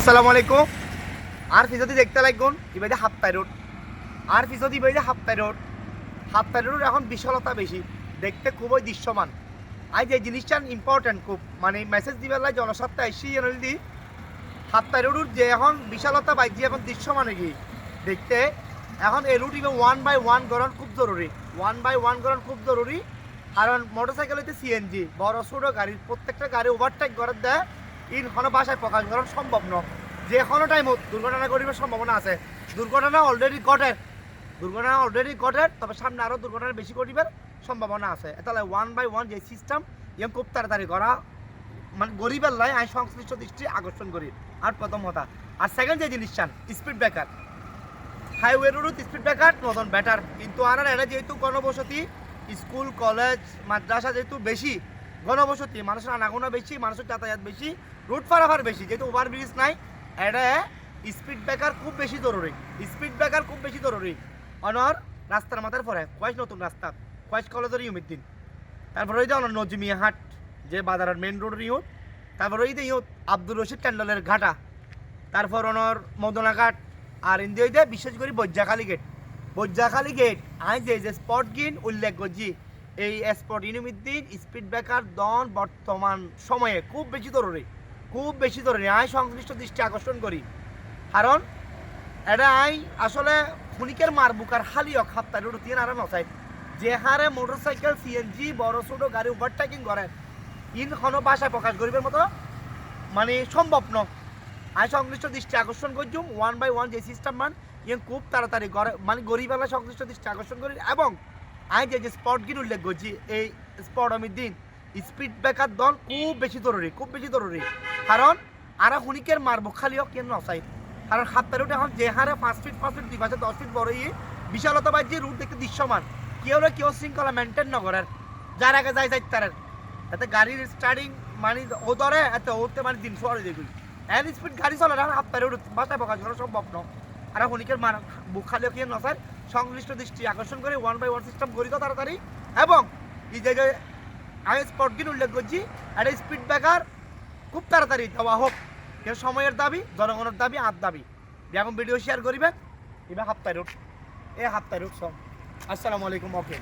আসসালামু আলাইকুম। আর যদি দেখতে লাগুন ইবাই যে হাপ্তাই রোড, আর যদি ইবাই যে হাপ্তাই রোড এখন বিশালতা বেশি, দেখতে খুবই দৃশ্যমান। আজ এই জিনিসটা ইম্পর্টেন্ট খুব, মানে মেসেজ দিবার লাগে জনস্বার্থে এসি দি হাপ্তাই রোড যে এখন বিশালতা বাইজি এখন দৃশ্যমান কি দেখতে। এখন এই রুট ইবে 1/1 গড়ন খুব জরুরি, 1/1 গড়ন খুব জরুরি। কারণ মোটরসাইকেল হইতে সিএনজি বড় ছোট গাড়ির প্রত্যেকটা গাড়ি ওভারটেক করে দেয়, ইন কোনো ভাষায় প্রকাশ করা সম্ভব নয়। যে কোনো টাইমত দুর্ঘটনা ঘটিবার সম্ভাবনা আছে। দুর্ঘটনা অলরেডি ঘটে, তবে সামনে আরও দুর্ঘটনা বেশি ঘটিবার সম্ভাবনা আছে। তাহলে 1/1 যে সিস্টেম ইয়ে খুব তাড়াতাড়ি করা, মানে গরিবের লাই আইন সংশ্লিষ্ট দৃষ্টি আকর্ষণ করি। আর প্রথম কথা। আর সেকেন্ড যে জিনিসটা speed breaker, highway road speed breaker নতুন বেটার, কিন্তু আর এটা যেহেতু গণবসতি, স্কুল কলেজ মাদ্রাসা যেহেতু বেশি, গণবসতি মানুষের আনাগোনা বেশি, মানুষের যাতায়াত বেশি, রুট পারাফার বেশি, যেহেতু ওভারব্রিজ নাই, এটা স্পিড ব্রেকার খুব বেশি জরুরি। অনর রাস্তার মাথার পরে কয়েক নতুন রাস্তা, কয়েক কলেজের ইউমিদ্দিন, তারপরে ওই যে অনর নজমিয়া হাট যে বাজারের মেন রোডের ইউথ, তারপরে ওই যে ইউথ আব্দুল রশিদ ট্যান্ডলের ঘাটা, তারপর অনর মদনা ঘাট, আর ইন্দিয়া বিশেষ করে বজ্জাখালী গেট আই যে স্পট গিন উল্লেখ করছি, এই স্পট ইউনিমিদ্দিন স্পিড ব্রেকার দন বর্তমান সময়ে খুব বেশি জরুরি আই সংশ্লিষ্ট দৃষ্টি আকর্ষণ করি। কারণ এটা আই আসলে খুনিকের মারবুকার হালিয়ক হাপ্তায় রোড তিন আরে নসাই, যে হারে মোটরসাইকেল সিএনজি বড় ছোট গাড়ি ওভারটেকিং করে, ইন কোনো ভাষায় প্রকাশ করিবার মতো মানে সম্ভব ন। আই সংশ্লিষ্ট দৃষ্টি আকর্ষণ করছুম 1/1 যে সিস্টেম মান ইয়ে খুব তাড়াতাড়ি করে, মানে গরিবেলা সংশ্লিষ্ট দৃষ্টি আকর্ষণ করি। এবং আই যে স্পট গিন উল্লেখ করছি, এই স্পট দিন স্পিড ব্রেকার দন খুব বেশি জরুরি। কারণ আর হুনিকের মারবো খালিও কেন নসাই, কারণ হাপ্তার রুট এখন যে হারে 5 ফিট 2 পাশে 10 ফিট বড় বিশালতা বাই যে রুট দেখতে দৃশ্যমান, কেউ শৃঙ্খলা মেনটেন নকরেন, যার আগে যাই তারের এতে গাড়ির স্টার্টিং মানে ও ধরে এত ওতে মানে 300 আর দেখুন এন স্পিড গাড়ি চলে না হাপ্তার রুট বাসায় প্রকাশ করা সম্ভব নয়। আর হুনিকের মার বুক খালিও কেন নসাই সংশ্লিষ্ট দৃষ্টি আকর্ষণ করে 1/1 সিস্টেম করি তো তাড়াতাড়ি। এবং এই যে আমি স্পট গিন উল্লেখ করছি, একটা স্পিড ব্রেকার খুব তাড়াতাড়ি দেওয়া হোক, কেউ সময়ের দাবি, জনগণের দাবি, আর দাবি। এখন ভিডিও শেয়ার করিবেন এবার হাপ্তায় রুট সব। আসসালামু আলাইকুম। ওকে।